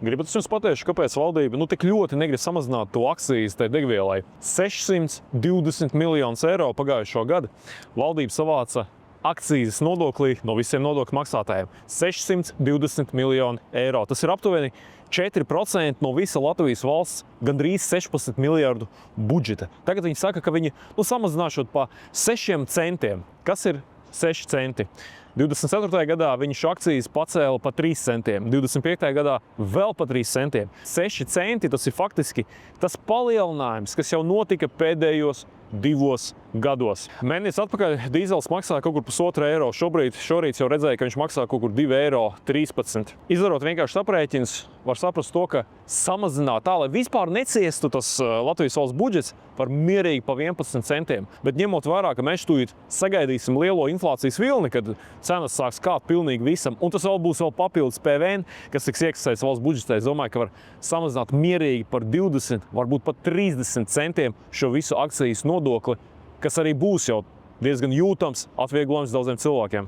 Gribat es jums pateikšu, kāpēc valdība tik ļoti negrib samazināt to akcijas tai degvielai. 620 miljonus eiro pagājušo gadu valdība savāca akcijas nodoklī no visiem nodokļu maksātājiem. 620 miljoni eiro. Tas ir aptuveni 4% no visa Latvijas valsts gandrīz 16 miljardu budžeta. Tagad viņi saka, ka viņi samazināšot pa 6 centiem. Kas ir 6 centi? 24. gadā viņi šo akcijas pacēla pa 3 centiem, 25. gadā vēl pa 3 centiem. 6 centi tas ir faktiski tas palielinājums, kas jau notika pēdējos 2 gados. Mēnesis atpakaļ dīzels maksāja kaut kur pusotru eiro. Šorīt jau redzēja, ka viņš maksā kaut kur 2,13 eiro. Izdarot vienkārši aprēķinus, var saprast to, ka samazināt tā, lai vispār neciestu tas Latvijas valsts budžets, var mierīgi pa 11 centiem. Bet ņemot vērā, ka mēs tūlīt sagaidīsim lielo inflācijas vilni, kad cenas sāks kāpt pilnīgi visam, un tas vēl būs papildus PVN, kas tiks iekasēts valsts budžetā, es domāju, ka var samazināt mierīgi par 20, varbūt pat 30 centiem šo visu akcijas nodokli, kas arī būs jau diezgan jūtams atvieglojums daudziem cilvēkiem.